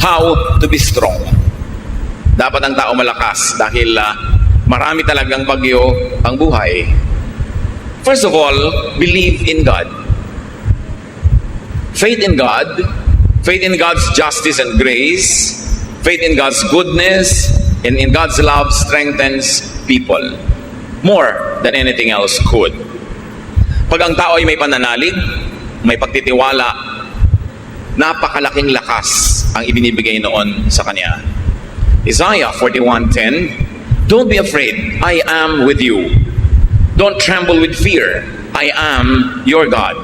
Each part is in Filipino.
how to be strong. Dapat ang tao malakas dahil marami talagang bagyo ang buhay. First of all, believe in God. Faith in God, faith in God's justice and grace, faith in God's goodness, and in God's love strengthens people more than anything else could. Pag ang tao ay may pananalig, may pagtitiwala, napakalaking lakas ang ibinibigay noon sa kanya. Isaiah 41:10, don't be afraid, I am with you. Don't tremble with fear, I am your God.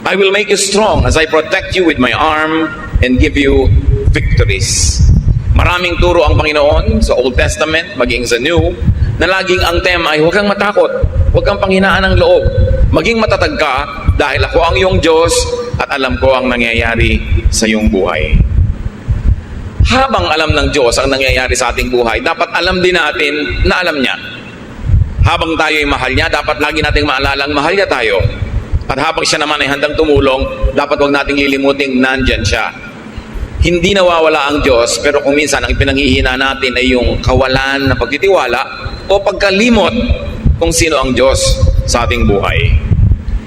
I will make you strong as I protect you with my arm and give you victories. Maraming turo ang Panginoon sa Old Testament, maging sa New, na laging ang tema ay huwag kang matakot, huwag kang panghinaan ng loob, maging matatag ka dahil ako ang iyong Diyos at alam ko ang nangyayari sa iyong buhay. Habang alam ng Diyos ang nangyayari sa ating buhay, dapat alam din natin na alam niya. Habang tayo ay mahal niya, dapat lagi nating maalala ang mahal niya tayo. At habang siya naman ay handang tumulong, dapat huwag nating lilimuting nandyan siya. Hindi nawawala ang Diyos, pero kung minsan ang pinanghihina natin ay yung kawalan na pagtitiwala o pagkalimot kung sino ang Diyos sa ating buhay.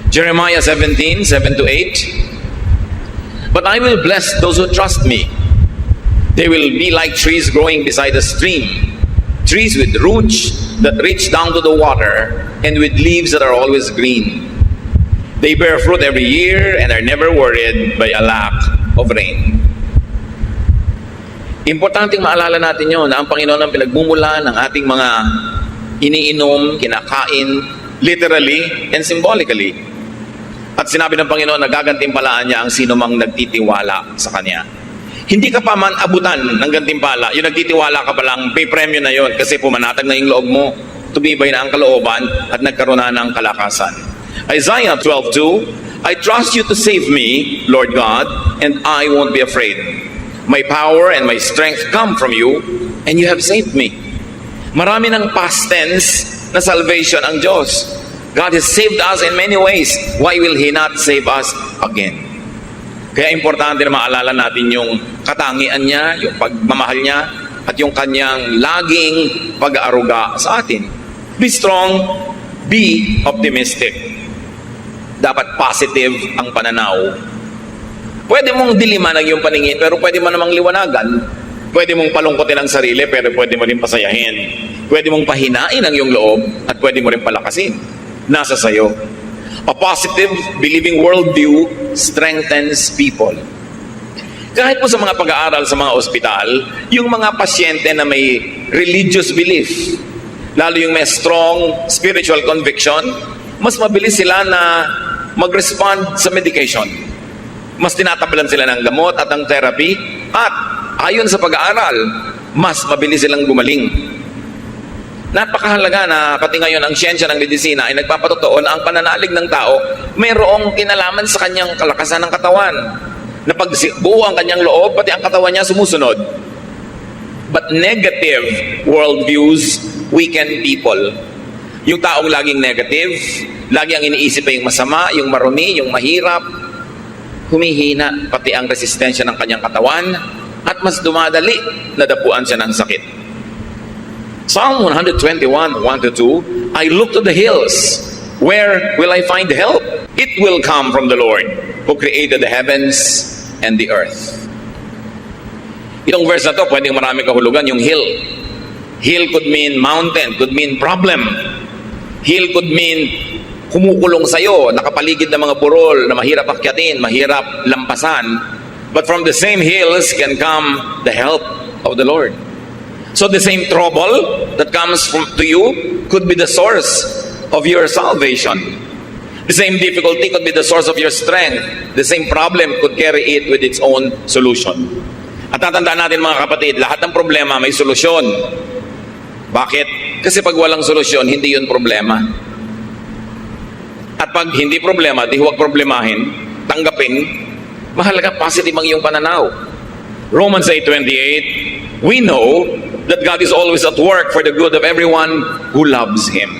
Jeremiah 17:7-8, but I will bless those who trust me. They will be like trees growing beside a stream, trees with roots that reach down to the water and with leaves that are always green. They bear fruit every year and are never worried by a lack of rain. Importanteng maalala natin yun na ang Panginoon ang pinagmumula ng ating mga iniinom, kinakain, literally and symbolically. At sinabi ng Panginoon na gagantimpalaan niya ang sino mang nagtitiwala sa Kanya. Hindi ka pa man abutan ng gantimpala, yung nagtitiwala ka pa lang, may premyo na yon kasi pumanatag na yung loob mo, tumibay na ang kalooban at nagkaroon na ng kalakasan. Isaiah 12:2, I trust you to save me, Lord God, and I won't be afraid. My power and my strength come from you, and you have saved me. Marami ng past tense na salvation ang Diyos. God has saved us in many ways. Why will He not save us again? Kaya importante na maalala natin yung katangian niya, yung pagmamahal niya, at yung kanyang laging pag-aaruga sa atin. Be strong, be optimistic. Dapat positive ang pananaw. Pwede mong diliman ang iyong paningin, pero pwede mo namang liwanagan. Pwede mong palungkotin ang sarili, pero pwede mo rin pasayahin. Pwede mong pahinain ang iyong loob, at pwede mo rin palakasin. Nasa sayo. A positive, believing worldview strengthens people. Kahit po sa mga pag-aaral sa mga ospital, yung mga pasyente na may religious belief, lalo yung may strong spiritual conviction, mas mabilis sila na mag-respond sa medication. Mas tinatabalan sila ng gamot at ng therapy, at ayon sa pag-aaral, mas mabilis silang gumaling. Napakahalaga na pati ngayon ang siyensya ng medisina ay nagpapatotoo na ang pananalig ng tao mayroong kinalaman sa kanyang kalakasan ng katawan. Na pag buo ang kanyang loob, pati ang katawan niya sumusunod. But negative worldviews weaken people. Yung taong laging negative, lagi ang iniisip ay yung masama, yung marumi, yung mahirap, humihina pati ang resistensya ng kanyang katawan at mas dumadali na dapuan siya ng sakit. Psalm 121:1-2, I look to the hills. Where will I find help? It will come from the Lord who created the heavens and the earth. Itong verse na to, pwedeng maraming kahulugan, yung hill. Hill could mean mountain, could mean problem. Hill could mean kumukulong sa'yo, nakapaligid ng mga burol na mahirap akyatin, mahirap lampasan. But from the same hills can come the help of the Lord. So the same trouble that comes to you could be the source of your salvation. The same difficulty could be the source of your strength. The same problem could carry it with its own solution. At tatandaan natin mga kapatid, lahat ng problema may solusyon. Bakit? Kasi pag walang solusyon, hindi yun problema. At pag hindi problema, di huwag problemahin, tanggapin, mahalaga positive ang iyong pananaw. Romans 8:28, we know that God is always at work for the good of everyone who loves Him.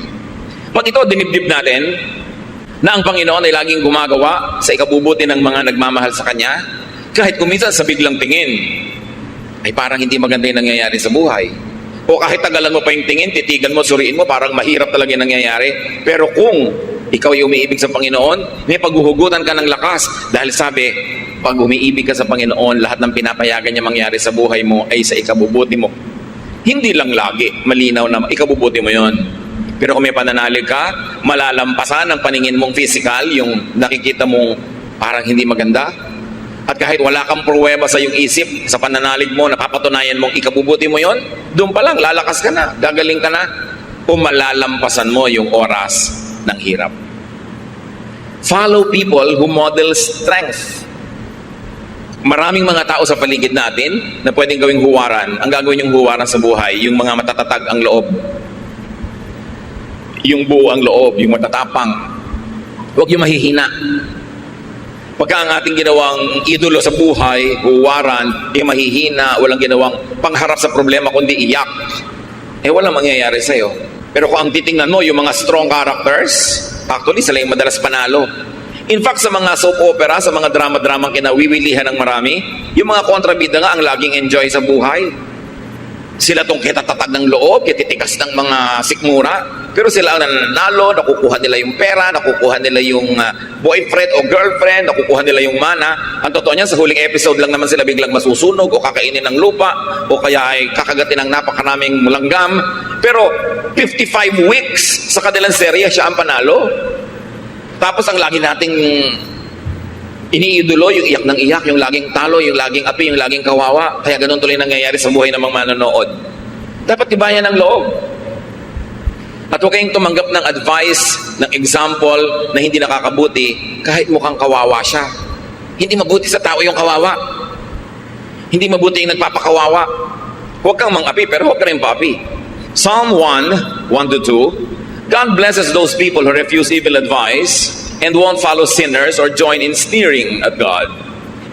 Pag ito, dinibdib natin na ang Panginoon ay laging gumagawa sa ikabubuti ng mga nagmamahal sa Kanya, kahit kuminsan sa biglang tingin, ay parang hindi maganda yung nangyayari sa buhay. O kahit tagalan mo pa yung tingin, titigan mo, suriin mo, parang mahirap talaga yung nangyayari. Pero kung ikaw ay umiibig sa Panginoon, may paghuhugutan ka ng lakas. Dahil sabi, pag umiibig ka sa Panginoon, lahat ng pinapayagan niya mangyari sa buhay mo ay sa ikabubuti mo. Hindi lang lagi, malinaw na ikabubuti mo yon. Pero kung may pananalig ka, malalampasan ang paningin mong physical, yung nakikita mong parang hindi maganda. At kahit wala kang pruweba sa iyong isip, sa pananalig mo, napapatunayan mong ikabubuti mo yon, doon pa lang, lalakas ka na, gagaling ka na, o malalampasan mo yung oras ng hirap. Follow people who model strength. Maraming mga tao sa paligid natin na pwedeng gawing huwaran. Ang gagawin yung huwaran sa buhay, yung mga matatatag ang loob. Yung buo ang loob, yung matatapang. Huwag yung mahihina. Pagka ang ating ginawang idolo sa buhay, huwaran, mahihina, walang ginawang pangharap sa problema kundi iyak, walang mangyayari sa'yo. Pero kung ang titingnan mo, yung mga strong characters, actually, sila yung madalas panalo. In fact, sa mga soap opera, sa mga drama-dramang kinawiwilihan ng marami, yung mga kontrabida nga ang laging enjoy sa buhay. Sila tong kitatatag ng loob, kititikas ng mga sikmura, pero sila ang nananalo, nakukuha nila yung pera, nakukuha nila yung boyfriend o girlfriend, nakukuha nila yung mana. Ang totoo niyan, sa huling episode lang naman sila biglang masusunog o kakainin ng lupa o kaya ay kakagatin ng napakaraming langgam. Pero 55 weeks sa kanilang serye, siya ang panalo. Tapos ang lagi nating iniidolo, yung iyak ng iyak, yung laging talo, yung laging api, yung laging kawawa. Kaya ganun tuloy nangyayari sa buhay ng mga manonood. Dapat tibayan ang loob. At huwag kayong tumanggap ng advice, ng example na hindi nakakabuti kahit mukhang kawawa siya. Hindi mabuti sa tao yung kawawa. Hindi mabuti yung nagpapakawawa. Huwag kang mang-api, pero huwag ka rin pa-api. Psalm 1:1-2, God blesses those people who refuse evil advice and won't follow sinners or join in sneering at God.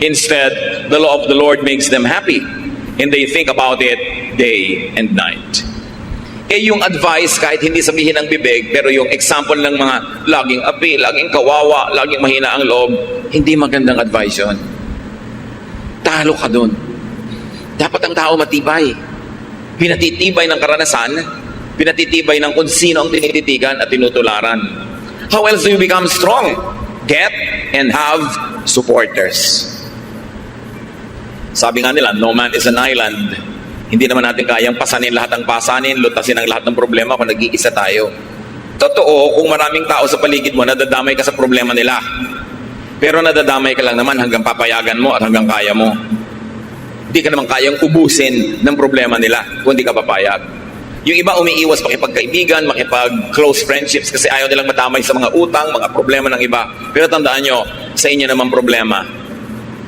Instead, the law of the Lord makes them happy, and they think about it day and night. Yung advice, kahit hindi sabihin ng bibig, pero yung example ng mga laging api, laging kawawa, laging mahina ang loob, hindi magandang advice yun. Talo ka dun. Dapat ang tao matibay. Pinatitibay ng karanasan, pinatitibay ng kung sino ang tinititigan at tinutularan. How else do you become strong? Get and have supporters. Sabi nga nila, no man is an island. Hindi naman natin kayang pasanin lahat ng pasanin, lutasin ang lahat ng problema kung nag-iisa tayo. Totoo, kung maraming tao sa paligid mo, nadadamay ka sa problema nila. Pero nadadamay ka lang naman hanggang papayagan mo at hanggang kaya mo. Hindi ka naman kayang ubusin ng problema nila kung hindi ka papayag. Yung iba umiiwas makipagkaibigan, makipag-close friendships kasi ayaw nilang madamay sa mga utang, mga problema ng iba. Pero tandaan nyo, sa inyo naman problema.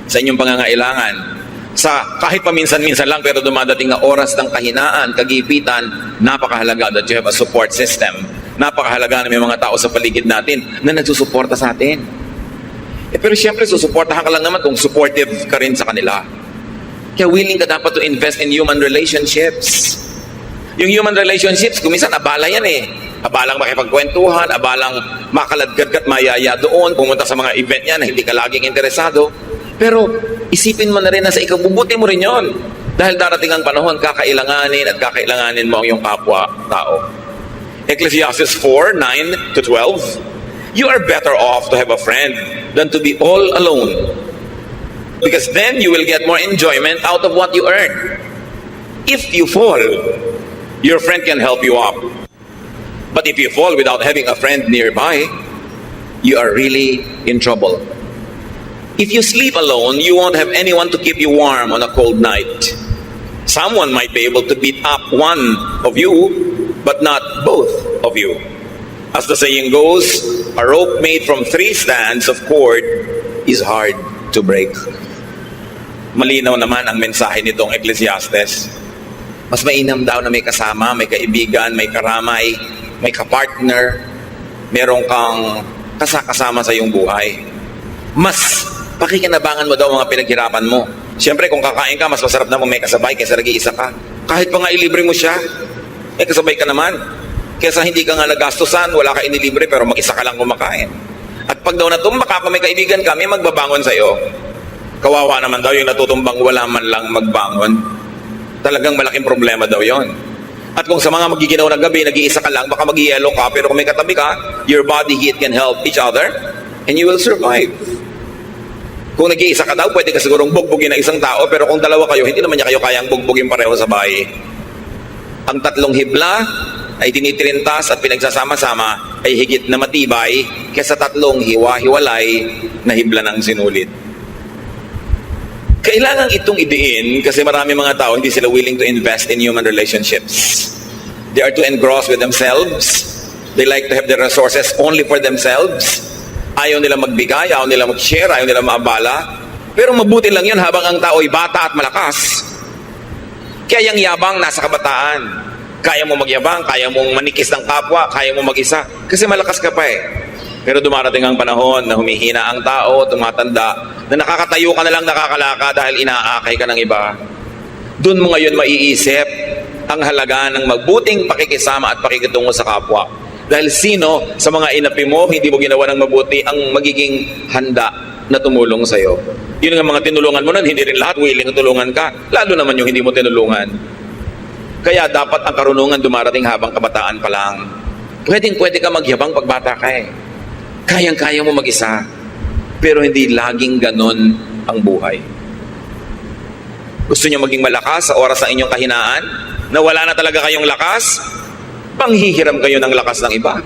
Sa inyong pangangailangan. Sa kahit paminsan-minsan lang pero dumadating na oras ng kahinaan, kagipitan, napakahalaga that you have a support system. Napakahalaga na may mga tao sa paligid natin na nagsusuporta sa atin. Pero siyempre, susuportahan ka lang naman kung supportive ka rin sa kanila. Kaya willing ka dapat to invest in human relationships. Yung human relationships, kuminsan abala yan eh. Abalang makipagkwentuhan, abalang makaladkad at mayaya doon, pumunta sa mga event yan na hindi ka laging interesado. Pero isipin mo na rin na sa ikabubuti mo rin yon. Dahil darating ang panahon, kakailanganin mo ang iyong kapwa-tao. Ecclesiastes 4:9-12, you are better off to have a friend than to be all alone. Because then you will get more enjoyment out of what you earn. If you fall, your friend can help you up. But if you fall without having a friend nearby, you are really in trouble. If you sleep alone, you won't have anyone to keep you warm on a cold night. Someone might be able to beat up one of you, but not both of you. As the saying goes, a rope made from 3 strands of cord is hard to break. Malinaw naman ang mensahe nitong Ecclesiastes. Mas mainam daw na may kasama, may kaibigan, may karamay, may kapartner, merong kang kasakasama sa iyong buhay. Mas pakikinabangan mo daw mga pinaghirapan mo. Siyempre, kung kakain ka, mas masarap na kung may kasabay kaysa nag-iisa ka. Kahit pa nga ilibre mo siya, may kasabay ka naman. Kaysa hindi ka nga nagastusan, wala ka inilibre, pero mag-isa ka lang kumakain. At pag daw natumba ka, kung may kaibigan ka, may magbabangon sa'yo. Kawawa naman daw yung natutumbang wala man lang magbangon. talagang malaking problema daw yon. At kung sa mga magiginaw na gabi, nag-iisa ka lang, baka mag-yellow ka, pero kung may katabi ka, your body heat can help each other, and you will survive. Kung nag-iisa ka daw, pwede ka sigurong bugbugin ng isang tao, pero kung dalawa kayo, hindi naman niya kayo kayang bugbugin pareho sa bahay. Ang tatlong hibla ay tinitirintas at pinagsasama-sama ay higit na matibay kaysa tatlong hiwa-hiwalay na hibla ng sinulit. Kailangan itong idiin kasi marami mga tao hindi sila willing to invest in human relationships. They are too engrossed with themselves. They like to have their resources only for themselves. Ayaw nila magbigay, ayaw nila mag-share, ayaw nila maabala. Pero mabuti lang yun habang ang tao ay bata at malakas. Kaya yung yabang nasa kabataan. Kaya mo magyabang, kaya mong manikis ng kapwa, kaya mo mag-isa. Kasi malakas ka pa eh. Pero dumarating ang panahon na humihina ang tao, tumatanda, na nakakatayo ka na lang nakakalaka dahil inaakay ka ng iba. Doon mo ngayon maiisip ang halaga ng magbuting pakikisama at pakikitungo sa kapwa. Dahil sino sa mga inapi mo, hindi mo ginawa ng mabuti ang magiging handa na tumulong sa'yo. Yun ang mga tinulungan mo nun, hindi rin lahat willing tulungan ka. Lalo naman yung hindi mo tinulungan. Kaya dapat ang karunungan dumarating habang kabataan pa lang. Pwede ka magyabang pagbata ka eh. Kayang-kaya mo mag-isa. Pero hindi laging ganon ang buhay. Gusto niyo maging malakas sa oras ng inyong kahinaan? Na wala na talaga kayong lakas? Panghihiram kayo ng lakas ng iba.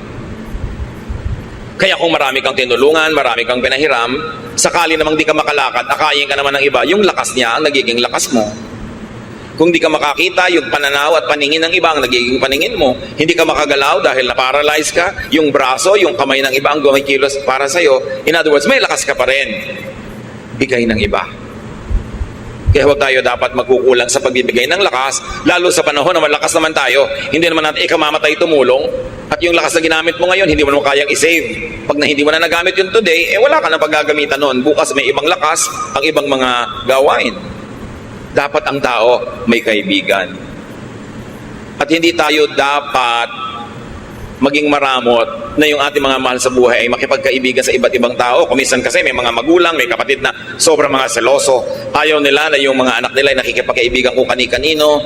Kaya kung marami kang tinulungan, marami kang pinahiram, sakali namang di ka makalakad, akayin ka naman ng iba, yung lakas niya ang nagiging lakas mo. Kung di ka makakita, yung pananaw at paningin ng iba ang nagiging paningin mo. Hindi ka makagalaw dahil na-paralyze ka, yung braso, yung kamay ng iba ang gumikilos para sa'yo. In other words, may lakas ka pa rin. Bigay ng iba. Kaya huwag tayo dapat magkukulang sa pagbibigay ng lakas, lalo sa panahon na malakas naman tayo. Hindi naman natin ikamamatay tumulong. At yung lakas na ginamit mo ngayon, hindi mo naman kayang isave. Pag hindi mo na nagamit yun today, wala ka na paggagamitan nun. Bukas may ibang lakas, ang ibang mga gawain. Dapat ang tao may kaibigan. At hindi tayo dapat maging maramot na yung ating mga mahal sa buhay ay makipagkaibigan sa iba't ibang tao. Kuminsan kasi may mga magulang, may kapatid na sobrang mga seloso. Ayaw nila na yung mga anak nila ay nakikipagkaibigan kung kani-kanino.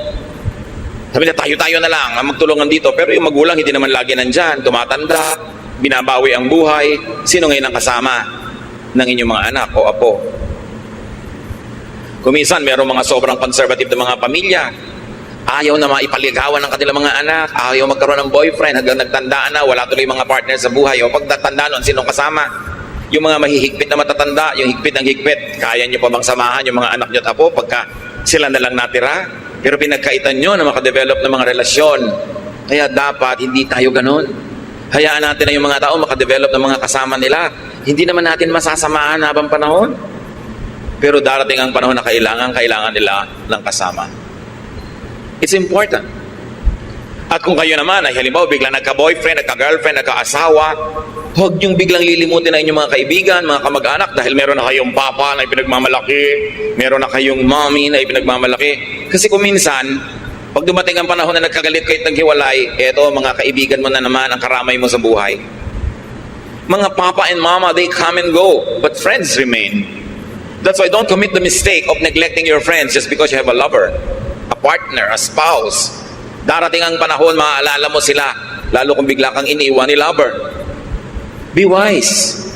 Sabi na tayo na lang ang magtulungan dito. Pero yung magulang hindi naman lagi nandyan. Tumatanda, binabawi ang buhay. Sino ngayon ang kasama ng inyong mga anak o apo? Kuminsan, mayroong mga sobrang conservative na mga pamilya. Ayaw na maipaligawan ng kanilang mga anak. Ayaw magkaroon ng boyfriend hanggang nagtandaan na. Wala tuloy mga partner sa buhay. O pagtatanda nun, sinong kasama? Yung mga mahihigpit na matatanda, yung higpit ng higpit. Kaya nyo pa bang samahan yung mga anak nyo at apo pagka sila na lang natira? Pero pinagkaitan nyo na makadevelop ng mga relasyon. Kaya dapat hindi tayo ganun. Hayaan natin na yung mga tao makadevelop ng mga kasama nila. Hindi naman natin masasamahan habang panahon. Pero darating ang panahon na kailangan nila ng kasama. It's important. At kung kayo naman ay halimbawa biglang nagka-boyfriend, nagka-girlfriend, nagka-asawa, huwag niyong biglang lilimutin na inyong mga kaibigan, mga kamag-anak dahil meron na kayong papa na ipinagmamalaki, meron na kayong mommy na ipinagmamalaki. Kasi kung minsan, pag dumating ang panahon na nagkagalit kayo at naghiwalay, eto mga kaibigan mo na naman ang karamay mo sa buhay. Mga papa and mama, they come and go, but friends remain. That's why don't commit the mistake of neglecting your friends just because you have a lover, a partner, a spouse. Darating ang panahon, maaalala mo sila, lalo kung bigla kang iniwan ni lover. Be wise.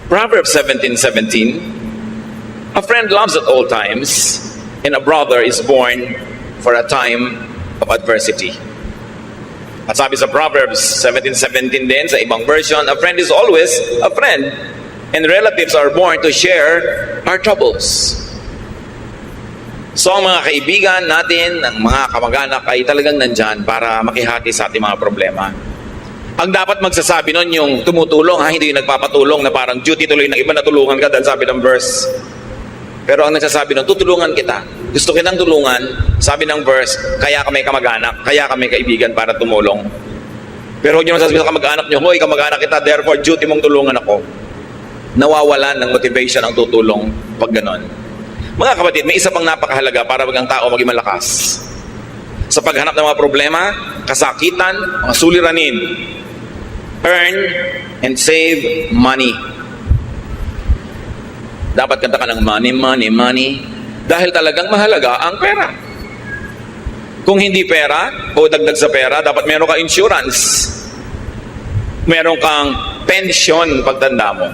Proverbs 17:17. A friend loves at all times, and a brother is born for a time of adversity. At sabi sa Proverbs 17:17 din, sa ibang version, a friend is always a friend. And relatives are born to share our troubles. So ang mga kaibigan natin, ang mga kamag-anak ay talagang nandyan para makihati sa ating mga problema. Ang dapat magsasabi nun yung tumutulong, hindi yung nagpapatulong na parang duty tuloy ng iba na tulungan ka dahil sabi ng verse. Pero ang nagsasabi nun, tutulungan kita. Gusto kitang tulungan, sabi ng verse, kaya kami kamag-anak, kaya kami kaibigan para tumulong. Pero huwag nyo masasabi sa kamag-anak nyo, hoy kamag-anak kita, therefore duty mong tulungan ako. Nawawalan ng motivation ang tutulong pag ganon. Mga kapatid, may isa pang napakahalaga para ang tao maging malakas. Sa paghanap ng mga problema, kasakitan, mga suliranin, earn and save money. Dapat kanta ka ng money, money, money. Dahil talagang mahalaga ang pera. Kung hindi pera o dagdag sa pera, dapat meron ka insurance. Meron kang pension pagtanda mo.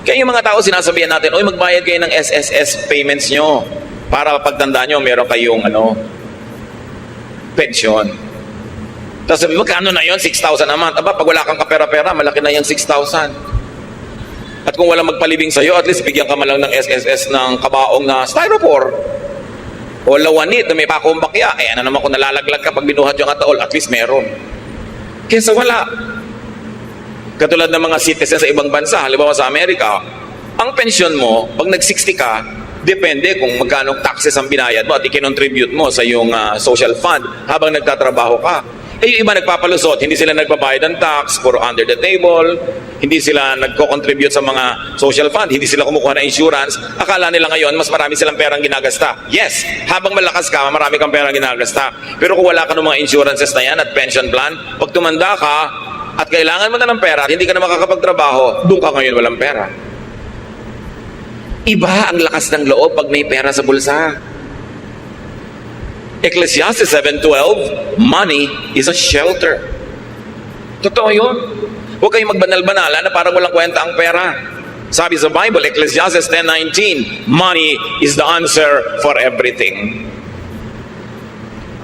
Kaya yung mga tao sinasabihan natin, oy, magbayad kayo ng SSS payments nyo para pagtanda nyo, meron kayong pension. Tapos sabi, magkano na yun? 6,000 a month. Aba, pag wala kang kapera-pera, malaki na yung 6,000. At kung walang magpalibing sa'yo, at least bigyan ka man lang ng SSS ng kabaong na styrofoam. O lawanit na may pakumbakya. Eh, ano naman kung nalalaglag ka pag binuhat yung ataol, at least meron. Kesa wala. Katulad ng mga citizens sa ibang bansa, halimbawa sa Amerika, ang pensyon mo, pag nag-60 ka, depende kung magkano taxes ang binayad mo at ikinontribute mo sa iyong social fund habang nagtatrabaho ka. Eh, yung iba nagpapalusot, hindi sila nagbabayad ng tax, puro under the table, hindi sila nagko-contribute sa mga social fund, hindi sila kumukuha ng insurance. Akala nila ngayon, mas marami silang perang ginagasta. Yes, habang malakas ka, marami kang perang ginagasta. Pero kung wala ka ng mga insurances na yan at pension plan, pag tumanda ka at kailangan mo na ng pera at hindi ka na makakapagtrabaho, doon ka ngayon walang pera. Iba ang lakas ng loob pag may pera sa bulsa. Ecclesiastes 7:12, money is a shelter. Totoo yun. Huwag kayong magbanal-banala na parang walang kwenta ang pera. Sabi sa Bible, Ecclesiastes 10:19, money is the answer for everything.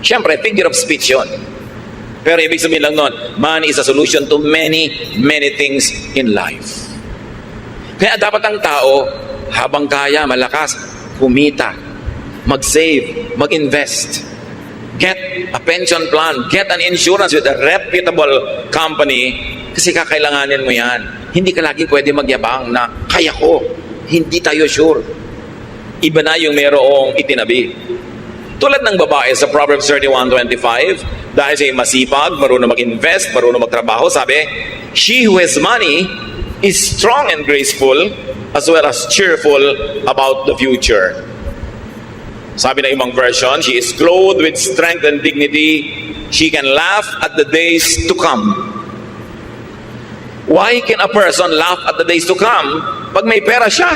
Siyempre, figure of speech yun. Pero ibig sabihin lang nun, money is a solution to many, many things in life. Kaya dapat ang tao, habang kaya, malakas, kumita, mag-save, mag-invest, get a pension plan, get an insurance with a reputable company, kasi kakailanganin mo yan. Hindi ka lagi pwede magyabang na, kaya ko, hindi tayo sure. Iba na yung merong itinabi. Tulad ng babae sa Proverbs 31:25, dahil siya masipag, marunong mag-invest, marunong magtrabaho, sabi, she who has money is strong and graceful, as well as cheerful about the future. Sabi ng ibang version, she is clothed with strength and dignity. She can laugh at the days to come. Why can a person laugh at the days to come? Pag may pera siya.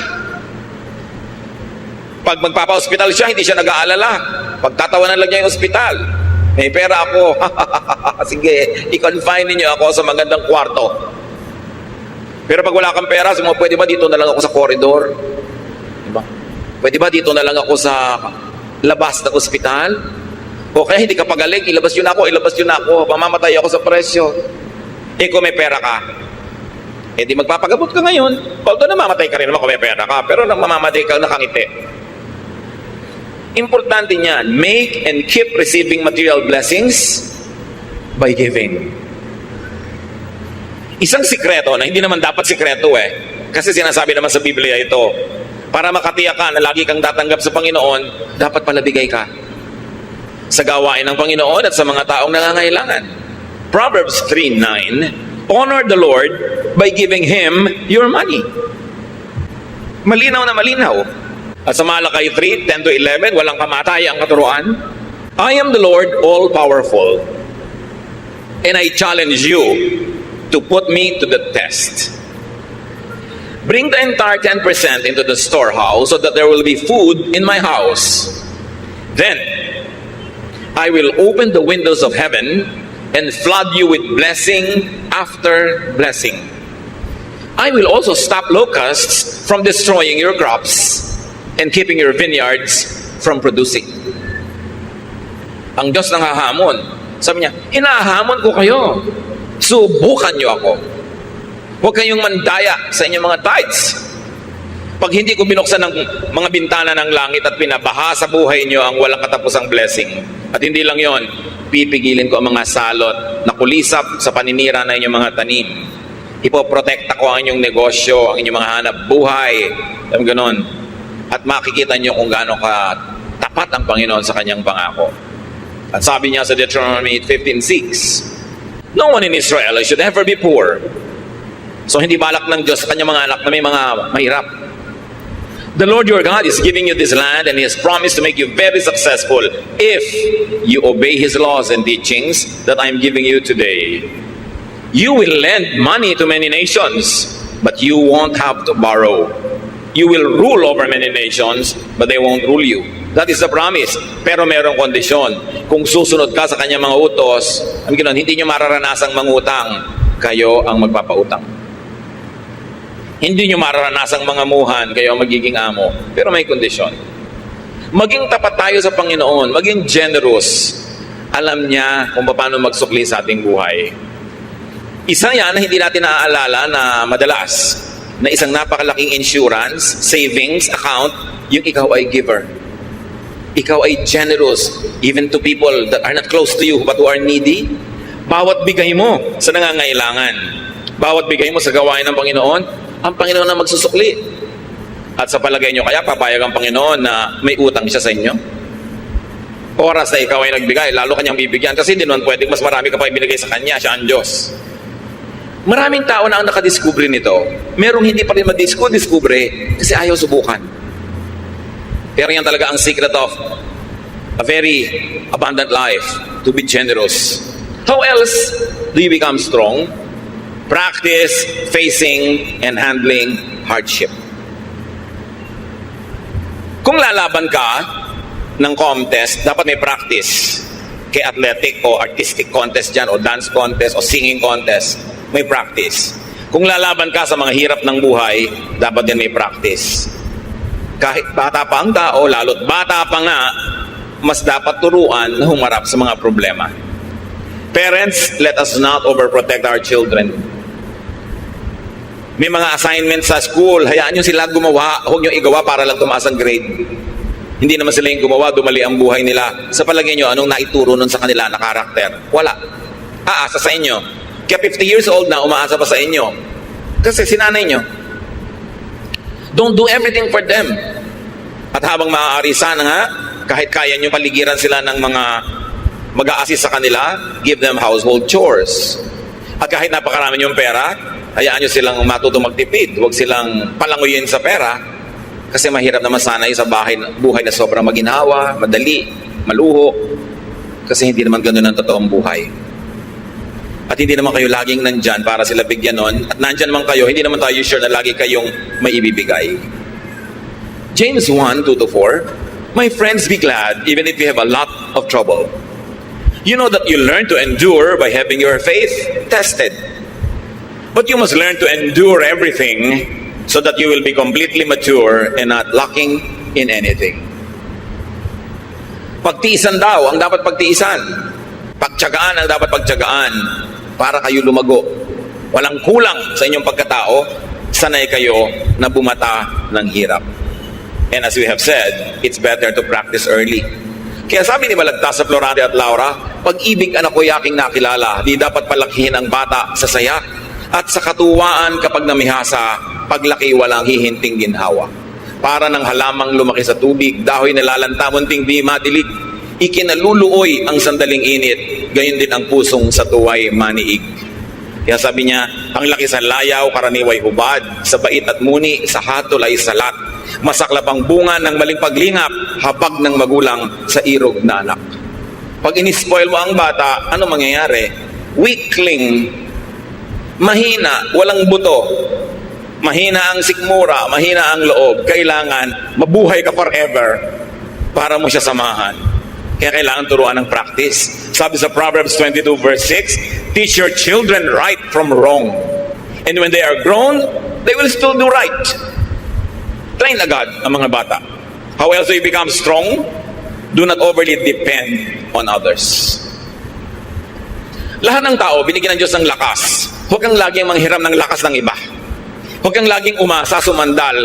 Pag magpapa-hospital siya, hindi siya nag-aalala. Pagtatawanan lang niya yung ospital. May pera ako. Sige, i-confine niyo ako sa magandang kwarto. Pero pag wala kang pera, pwede ba dito na lang ako sa corridor? Diba? Pwede ba dito na lang ako sa labas ng ospital? O kaya hindi ka pagaling, ilabas yun ako, mamamatay ako sa presyo. Eh kung may pera ka, eh di magpapagamot ka ngayon. Although namamatay ka rin naman kung may pera ka, pero nang mamamatay ka nakangiti. Importante niyan, make and keep receiving material blessings by giving. Isang sikreto na hindi naman dapat sikreto kasi sinasabi naman sa Biblia ito, para makatiyak ka na lagi kang tatanggap sa Panginoon, dapat pala bigay ka sa gawain ng Panginoon at sa mga taong nangangailangan. Proverbs 3:9, honor the Lord by giving Him your money. Malinaw na malinaw. At sa Malakay 3:10-11, walang kamatay ang katuruan. I am the Lord all-powerful, and I challenge you to put me to the test. Bring the entire 10% into the storehouse so that there will be food in my house. Then I will open the windows of heaven and flood you with blessing after blessing. I will also stop locusts from destroying your crops and keeping your vineyards from producing. Ang Diyos nang hahamon. Sabi niya, hinahamon ko kayo. Subukan niyo ako. Huwag kayong mandaya sa inyong mga tithes. Pag hindi ko binuksan ng mga bintana ng langit at pinabaha sa buhay niyo ang walang katapusang blessing. At hindi lang yon, pipigilin ko ang mga salot na kulisap sa paninira na inyong mga tanim. Ipoprotekta ko ang inyong negosyo, ang inyong mga hanap buhay. Alam ganon. At makikita niyo kung gaano ka tapat ang Panginoon sa kanyang pangako. At sabi niya sa Deuteronomy 15:6, no one in Israel should ever be poor. So hindi balak ng Diyos sa kanyang mga anak na may mga mahirap. The Lord your God is giving you this land and He has promised to make you very successful if you obey His laws and teachings that I am giving you today. You will lend money to many nations, but you won't have to borrow. You will rule over many nations, but they won't rule you. That is the promise. Pero merong kondisyon. Kung susunod ka sa kanyang mga utos, hindi nyo mararanasang mangutang, kayo ang magpapautang. Hindi nyo mararanasang mangamuhan, kayo ang magiging amo. Pero may kondisyon. Maging tapat tayo sa Panginoon, maging generous. Alam niya kung paano magsukli sa ating buhay. Isa yan na hindi natin naaalala na madalas, na isang napakalaking insurance, savings account, yung ikaw ay giver. Ikaw ay generous, even to people that are not close to you but who are needy. Bawat bigay mo sa nangangailangan, bawat bigay mo sa gawain ng Panginoon, ang Panginoon na magsusukli. At sa palagay nyo, kaya papayag ang Panginoon na may utang siya sa inyo? Oras na ikaw ay nagbigay, lalo kanyang bibigyan. Kasi hindi naman pwedeng mas marami ka pa ibinigay sa kanya, siya ang Diyos. Maraming tao na ang nakadiskubre nito. Merong hindi pa rin madiskubre kasi ayaw subukan. Pero yan talaga ang secret of a very abundant life, to be generous. How else do you become strong? Practice facing and handling hardship. Kung lalaban ka ng contest, dapat may practice. Kay athletic o artistic contest dyan, o dance contest, o singing contest, may practice. Kung lalaban ka sa mga hirap ng buhay, dapat din may practice. Kahit bata pa ang tao, lalo't bata pa nga, mas dapat turuan na humarap sa mga problema. Parents, let us not overprotect our children. May mga assignments sa school, hayaan nyo sila gumawa, huwag nyo igawa para lang tumaas ang grade. Hindi naman sila yung gumawa, dumali ang buhay nila. Sa palagay nyo, anong naituro nun sa kanila na karakter? Wala. Aasa sa inyo. Kaya 50 years old na, umaasa pa sa inyo. Kasi sinanay nyo. Don't do everything for them. At habang maaari, sana nga, kahit kaya nyo paligiran sila ng mga mag-a-assist sa kanila, give them household chores. At kahit napakarami yung pera, hayaan nyo silang matutong magtipid. Huwag silang palanguyin sa pera. Kasi mahirap naman sanay sa buhay na sobrang maginhawa, madali, maluho. Kasi hindi naman ganun ang totoong buhay. At hindi naman kayo laging nandyan para sila bigyan nun. At nandyan naman kayo, hindi naman tayo sure na lagi kayong may ibibigay. James 1:2-4, my friends, be glad even if you have a lot of trouble. You know that you learn to endure by having your faith tested. But you must learn to endure everything so that you will be completely mature and not lacking in anything. Pagtiisan daw ang dapat pagtiisan. Pagtiyagaan ang dapat pagtiyagaan para kayo lumago. Walang kulang sa inyong pagkatao, sanay kayo na bumata ng hirap. And as we have said, it's better to practice early. Kaya sabi ni Balagtas sa Florante at Laura, pag-ibig anak ko'y aking nakilala, di dapat palakihin ang bata sa saya at sa katuwaan kapag namihasa, paglaki walang hihinting ginhawa. Para ng halamang lumaki sa tubig, dahoy nalalanta, munting di madilig, ikinaluluoy ang sandaling init, gayon din ang pusong sa tuway maniig. Kaya sabi niya, ang laki sa layaw, karaniway hubad, sa bait at muni, sa hatol ay salat. Masaklap ang bunga ng maling paglingap, habag ng magulang sa irog na anak. Pag inispoil mo ang bata, ano mangyayari? Weakling, mahina, walang buto, mahina ang sikmura, mahina ang loob. Kailangan mabuhay ka forever para mo siya samahan. Kaya kailangan turuan ng practice. Sabi sa Proverbs 22:6, teach your children right from wrong. And when they are grown, they will still do right. Train agad ang mga bata. How else do you become strong? Do not overly depend on others. Lahat ng tao, binigyan ng Diyos ng lakas. Huwag kang laging manghiram ng lakas ng iba. Huwag kang laging umasa, sumandal.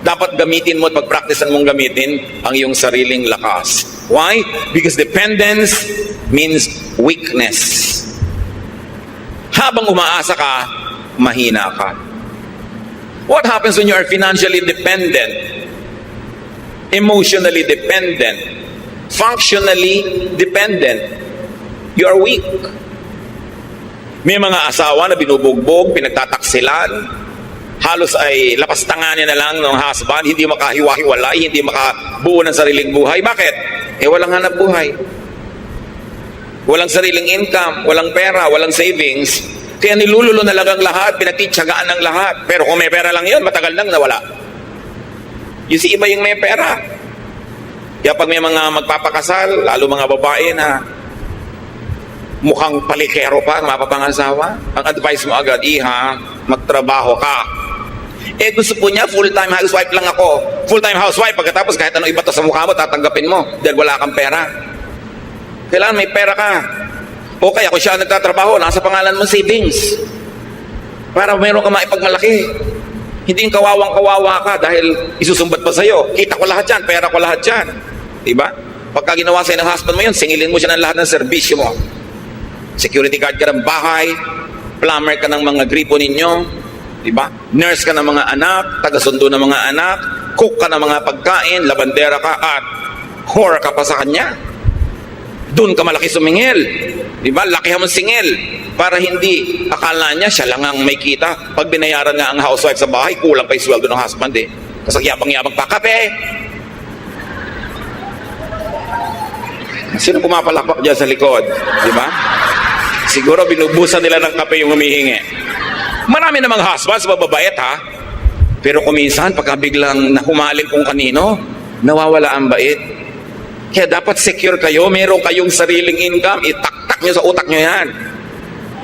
Dapat gamitin mo at pag-practicean mong gamitin ang iyong sariling lakas. Why? Because dependence means weakness. Habang umaasa ka, mahina ka. What happens when you are financially dependent, emotionally dependent, functionally dependent? You are weak. May mga asawa na binubugbog, pinagtataksilan, halos ay lapastanganin na lang ng husband, hindi makahiwa-hiwalay, hindi makabuo ng sariling buhay. Bakit? Walang hanap buhay. Walang sariling income, walang pera, walang savings. Kaya nilululo na lang ang lahat, pinagtitsagaan ng lahat. Pero kung may pera lang yun, matagal nang nawala. You see, iba yung may pera. Kaya pag may mga magpapakasal, lalo mga babae na mukhang palikero pa ang mapapangasawa, ang advice mo agad, iha, magtrabaho ka. Gusto po niya, full-time housewife lang ako. Full-time housewife, pagkatapos kahit ano iba to sa mukha mo, tatanggapin mo dahil wala kang pera. Kailangan may pera ka. O kaya kung siya nagtatrabaho, nasa pangalan mo savings. Para meron ka maipagmalaki. Hindi yung kawawang-kawawa ka dahil isusumbat pa sa'yo. Kita ko lahat yan, pera ko lahat yan. Diba? Pagka ginawa sa'yo ng husband mo yun, singilin mo siya ng lahat ng serbisyo mo. Security guard ka ng bahay, plumber ka ng mga gripo ninyo, diba? Nurse ka ng mga anak, taga-sundo ng mga anak, cook ka ng mga pagkain, labandera ka, at whore ka pa sa kanya. Doon ka malaki sumingil. Diba? Lakihan mo singil. Para hindi akala niya siya lang ang may kita. Pag binayaran nga ang housewife sa bahay, kulang pa yung sweldo ng husband eh. Kasi yabang-yabang pa, kape! Sino pumapalakpak dyan sa likod? Diba? Siguro binubusan nila ng kape yung humihingi. Marami namang husbands, mababait ha. Pero kuminsan, pagka biglang nahumaling kung kanino, nawawala ang bait. Kaya dapat secure kayo, meron kayong sariling income, itaktak nyo sa utak nyo yan.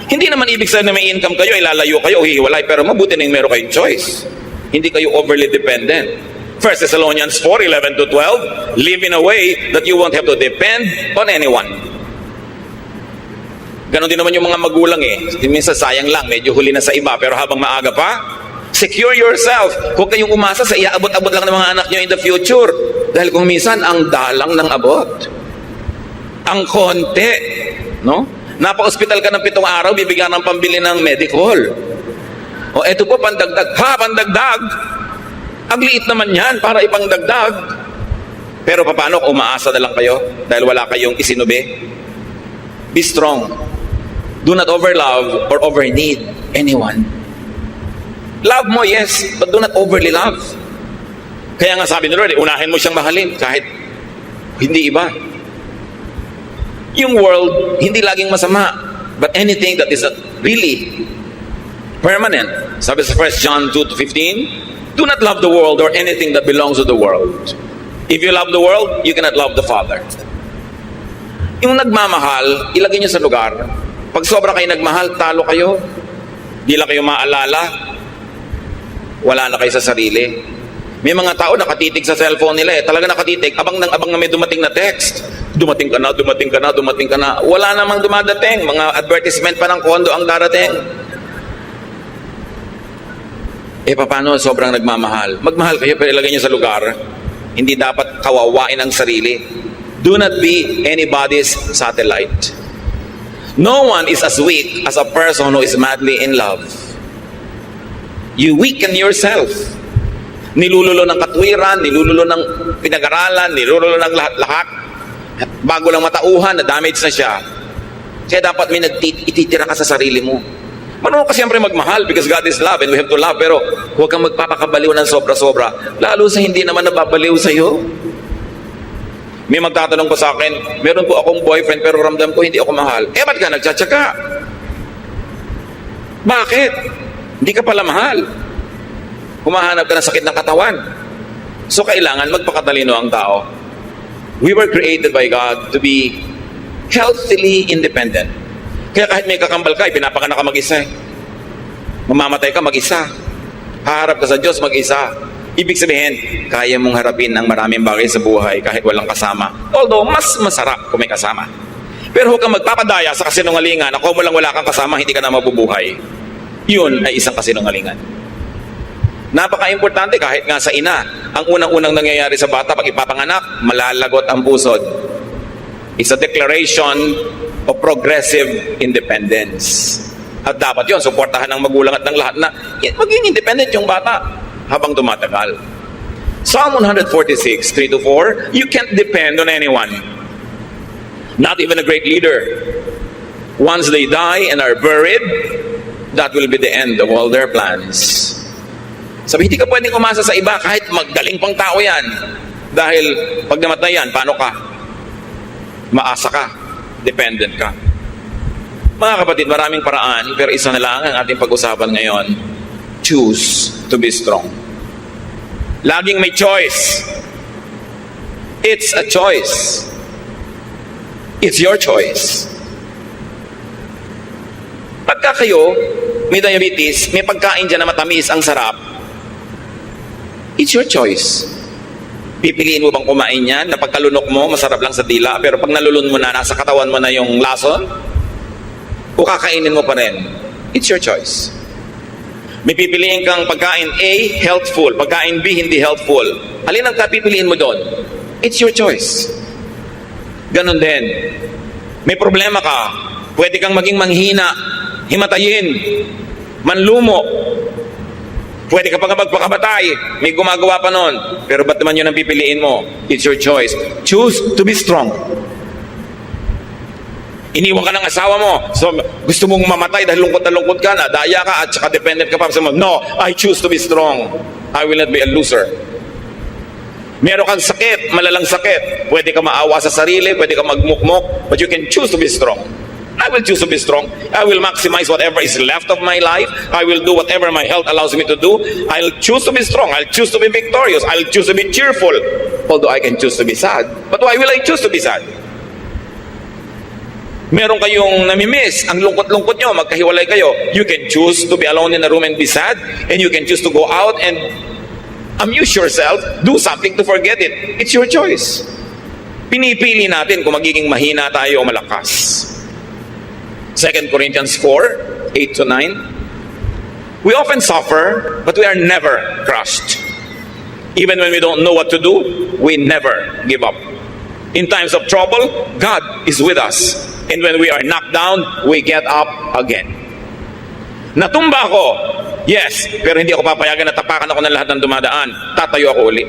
Hindi naman ibig sabihin na may income kayo, ilalayo kayo, hihiwalay, pero mabuti na yung meron kayong choice. Hindi kayo overly dependent. 1 Thessalonians 4:11-12, live in a way that you won't have to depend on anyone. Ganon din naman yung mga magulang eh. Minsan sayang lang, medyo huli na sa iba, pero habang maaga pa, secure yourself. Huwag kayong umasa sa iaabot-abot lang ng mga anak nyo in the future. Dahil kung minsan, ang dalang ng abot. Ang konti. No? Napa-hospital ka ng 7 araw, bibigyan ng pambili ng medical. O eto po, pandagdag. Ha, pandagdag! Ang liit naman yan para ipangdagdag. Pero paano kung umaasa na lang kayo dahil wala kayong isinubi? Be strong. Do not overlove or overneed anyone. Love mo, yes, but do not overly love. Kaya nga sabi ni Lord, unahin mo siyang mahalin kahit hindi iba. Yung world, hindi laging masama, but anything that is really permanent. Sabi sa 1 John 2:15, do not love the world or anything that belongs to the world. If you love the world, you cannot love the Father. Yung nagmamahal, ilagay niyo sa lugar. Pag sobra kayo nagmahal, talo kayo. Di lang kayo maalala. Wala na kayo sa sarili. May mga tao nakatitig sa cellphone nila eh. Talaga nakatitig. Abang na may dumating na text. Dumating ka na, dumating ka na, dumating ka na. Wala namang dumadating. Mga advertisement pa ng kondo ang darating. Paano sobrang nagmamahal? Magmahal kayo pero ilagay niyo sa lugar. Hindi dapat kawawain ang sarili. Do not be anybody's satellite. No one is as weak as a person who is madly in love. You weaken yourself. Nilululo ng katwiran, nilululo ng pinag-aralan, nilululo ng lahat-lahat. Bago lang matauhan, na-damage na siya. Kaya dapat may ititira ka sa sarili mo. Marunong ka siyempre magmahal because God is love and we have to love, pero huwag kang magpapakabaliw ng sobra-sobra. Lalo sa hindi naman nababaliw sa'yo. May magtatanong ko sa akin, meron po akong boyfriend pero ramdam ko hindi ako mahal. Ba't ka nagtsatsaga? Bakit? Hindi ka pala mahal. Humahanap ka ng sakit ng katawan. So kailangan magpakatalino ang tao. We were created by God to be healthily independent. Kaya kahit may kakambal ka, pinapakanak ka mag-isa. Mamamatay ka mag-isa. Haharap ka sa Diyos mag-isa. Ibig sabihin, kaya mong harapin ang maraming bagay sa buhay kahit walang kasama. Although, mas masarap kung may kasama. Pero huwag kang magpapadaya sa kasinungalingan na kung wala kang kasama, hindi ka na mabubuhay. Yun ay isang kasinungalingan. Napaka-importante kahit nga sa ina. Ang unang-unang nangyayari sa bata pag ipapanganak, malalagot ang pusod. It's a declaration of progressive independence. At dapat yun, suportahan ng magulang at ng lahat na maging independent yung bata habang tumatagal. Psalm 146, 3-4, you can't depend on anyone. Not even a great leader. Once they die and are buried, that will be the end of all their plans. Sabi, hindi ka pwedeng umasa sa iba kahit magaling pang tao yan. Dahil pag namatay yan, paano ka? Maasa ka. Dependent ka. Mga kapatid, maraming paraan, pero isa na lang ang ating pag-usapan ngayon. Choose to be strong. Laging may choice. It's a choice. It's your choice. Pagka kayo may diabetes, may pagkain dyan na matamis, ang sarap, it's your choice. Pipiliin mo bang kumain yan na pagkalunok mo, masarap lang sa dila, pero pag nalulun mo na, nasa katawan mo na yung lason? O kakainin mo pa rin? It's your choice. May pipiliin kang pagkain A, healthful. Pagkain B, hindi healthful. Alin ang pipiliin mo doon? It's your choice. Ganon din. May problema ka. Pwede kang maging manghina, himatayin, manlumo. Pwede ka pa magpakabatay. May gumagawa pa nun. Pero ba't naman yun ang pipiliin mo? It's your choice. Choose to be strong. Iniwan ka ng asawa mo. So, gusto mong mamatay dahil lungkot na lungkot ka na, daya ka at saka dependent ka pa. So, no, I choose to be strong. I will not be a loser. Meron kang sakit, malalang sakit. Pwede ka maawa sa sarili, pwede ka magmukmok, but you can choose to be strong. I will choose to be strong. I will maximize whatever is left of my life. I will do whatever my health allows me to do. I'll choose to be strong. I'll choose to be victorious. I'll choose to be cheerful. Although I can choose to be sad. But why will I choose to be sad? Meron kayong namimiss, ang lungkot-lungkot nyo, magkahiwalay kayo. You can choose to be alone in a room and be sad, and you can choose to go out and amuse yourself, do something to forget it. It's your choice. Pinipili natin kung magiging mahina tayo o malakas. 2 Corinthians 4, 8 to 9. We often suffer, but we are never crushed. Even when we don't know what to do, we never give up. In times of trouble, God is with us. And when we are knocked down, we get up again. Natumba ako, yes, pero hindi ako papayagan na tapakan ako ng lahat ng dumadaan. Tatayo ako uli.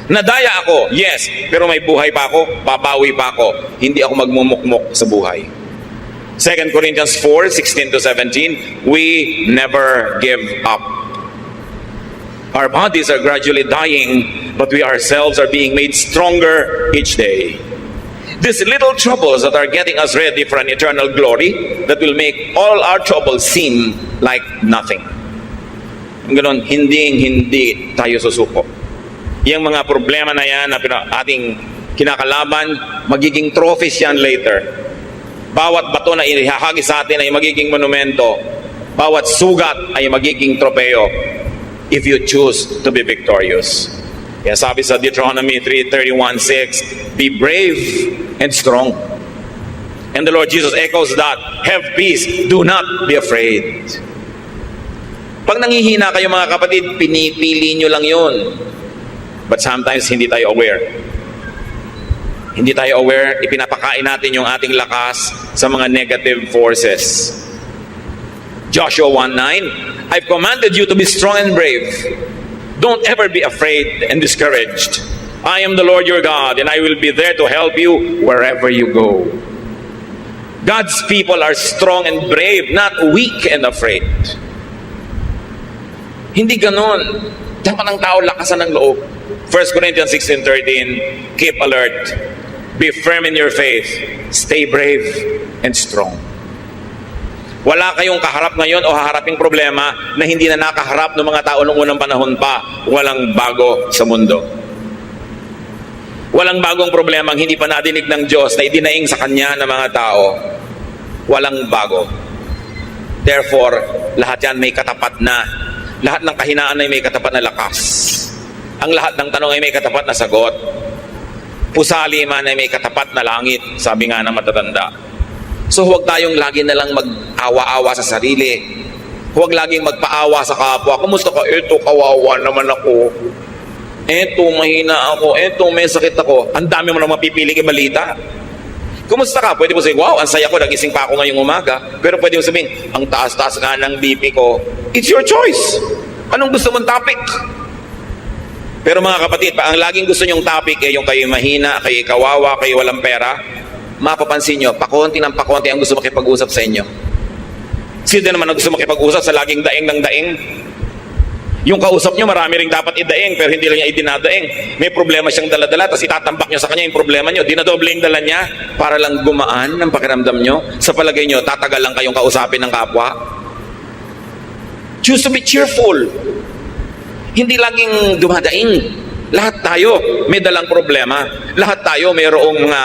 Nadaya ako, yes, pero may buhay pa ako, babawi pa ako. Hindi ako magmumukmok sa buhay. 2 Corinthians 4, 16 to 17, we never give up. Our bodies are gradually dying, but we ourselves are being made stronger each day. These little troubles that are getting us ready for an eternal glory that will make all our troubles seem like nothing. Ganon, hindi tayo susuko. Yung mga problema na yan na ating kinakalaban, magiging trophies yan later. Bawat bato na ihahagi sa atin ay magiging monumento. Bawat sugat ay magiging tropeo if you choose to be victorious. Kaya sabi sa Deuteronomy 3:31-6, be brave and strong. And the Lord Jesus echoes that, have peace, do not be afraid. Pag nangihina kayo mga kapatid, pinipili nyo lang yun. But sometimes hindi tayo aware. Hindi tayo aware, ipinapakain natin yung ating lakas sa mga negative forces. Joshua 1:9, I've commanded you to be strong and brave. Don't ever be afraid and discouraged. I am the Lord your God, and I will be there to help you wherever you go. God's people are strong and brave, not weak and afraid. Hindi ganon. Dapat ng tao lakasan ng loob. 1 Corinthians 16:13, keep alert. Be firm in your faith. Stay brave and strong. Wala kayong kaharap ngayon o haharaping problema na hindi na nakaharap ng mga tao noong unang panahon pa. Walang bago sa mundo. Walang bagong problema ang hindi pa nadinig ng Diyos na idinaing sa Kanya ng mga tao. Walang bago. Therefore, lahat yan may katapat na. Lahat ng kahinaan ay may katapat na lakas. Ang lahat ng tanong ay may katapat na sagot. Pusali man ay may katapat na langit, sabi nga ng matatanda. So huwag tayong lagi na lang mag-awa-awa sa sarili. Huwag laging magpaawa sa kapwa. Kumusta ka? Eto, kawawa naman ako. Eto, mahina ako. Eto, may sakit ako. Ang dami mo na mapipili kay balita. Kumusta ka? Pwede mo sabihin, wow, ang saya ko, nagising pa ako ngayong umaga. Pero pwede mo sabihin, ang taas-taas nga ng BP ko. It's your choice. Anong gusto mong topic? Pero mga kapatid, ang laging gusto nyong topic ay yung kayo mahina, kayo kawawa, kayo walang pera. Mapapansin nyo, pakonti ng pakonti ang gusto makipag-usap sa inyo. Sino naman ang gusto makipag-usap sa laging daing ng daing? Yung kausap nyo, marami ring dapat idaing, pero hindi lang niya idinadaing. May problema siyang dala-dala, tapos itatambak nyo sa kanya yung problema nyo. Dinadoble yung dala niya para lang gumaan ng pakiramdam nyo. Sa palagay nyo, tatagal lang kayong kausapin ng kapwa. Choose to be cheerful. Hindi laging dumadaing. Lahat tayo may dalang problema. Lahat tayo mayroong mga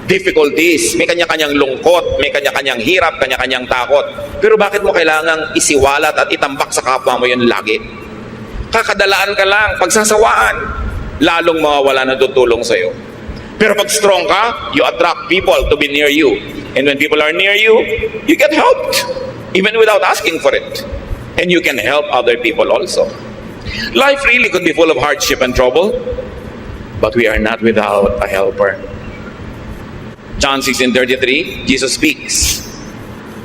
difficulties. May kanya-kanyang lungkot, may kanya-kanyang hirap, kanya-kanyang takot. Pero bakit mo kailangang isiwalat at itambak sa kapwa mo yun lagi? Kakadalaan ka lang, pagsasawaan, lalong mawawala ng tutulong sa'yo. Pero pag strong ka, you attract people to be near you. And when people are near you, you get helped, even without asking for it. And you can help other people also. Life really could be full of hardship and trouble, but we are not without a helper. John 16:33, Jesus speaks,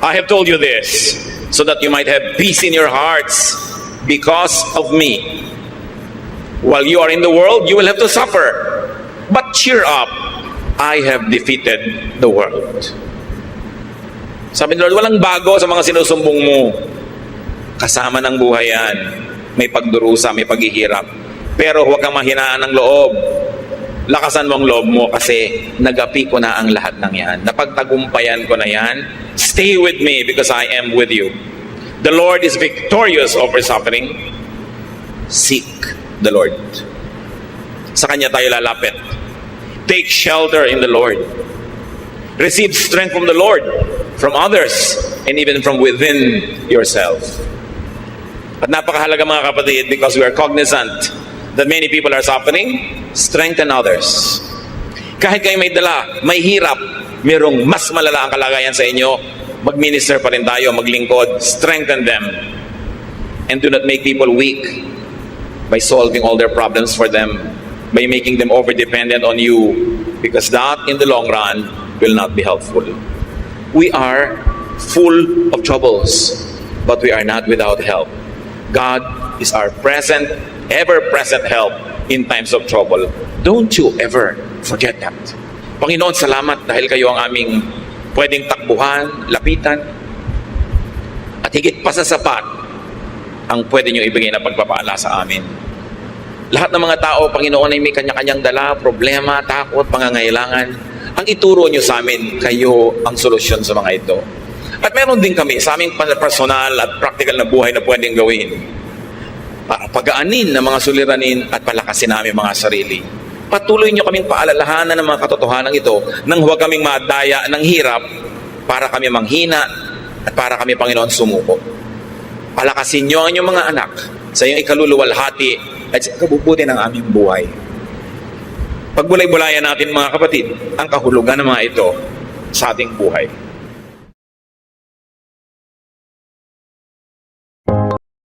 I have told you this, so that you might have peace in your hearts because of me. While you are in the world, you will have to suffer. But cheer up, I have defeated the world. Sabi ni Lord, walang bago sa mga sinusumbong mo. Kasama ng buhay yan. May pagdurusa, may paghihirap. Pero huwag kang mahinaan ng loob. Lakasan mo ang loob mo kasi nagapi ko na ang lahat ng yan. Napagtagumpayan ko na yan. Stay with me because I am with you. The Lord is victorious over suffering. Seek the Lord. Sa Kanya tayo lalapit. Take shelter in the Lord. Receive strength from the Lord, from others, and even from within yourself. At napakahalaga mga kapatid, because we are cognizant that many people are suffering, strengthen others. Kahit kayo may dala, may hirap, mayroong mas malala ang kalagayan sa inyo, mag-minister pa rin tayo, maglingkod, strengthen them. And do not make people weak by solving all their problems for them, by making them over-dependent on you, because that, in the long run, will not be helpful. We are full of troubles, but we are not without help. God is our present, ever-present help in times of trouble. Don't you ever forget that. Panginoon, salamat dahil kayo ang aming pwedeng takbuhan, lapitan, at higit pa sa sapat ang pwede nyo ibigay na pagpapala sa amin. Lahat ng mga tao, Panginoon, ay may kanya-kanyang dala, problema, takot, pangangailangan. Ang ituro nyo sa amin, kayo ang solusyon sa mga ito. At meron din kami sa aming personal at practical na buhay na pwedeng gawin para pagaanin ng mga suliranin at palakasin namin mga sarili. Patuloy nyo kaming paalalahanan ng mga katotohanan ito nang huwag kaming madaya ng hirap para kami manghina at para kami, Panginoon, sumuko. Palakasin nyo ang inyong mga anak sa iyong ikaluluwalhati at sa kabubuti ng aming buhay. Pagbulay-bulayan natin mga kapatid ang kahulugan ng mga ito sa ating buhay.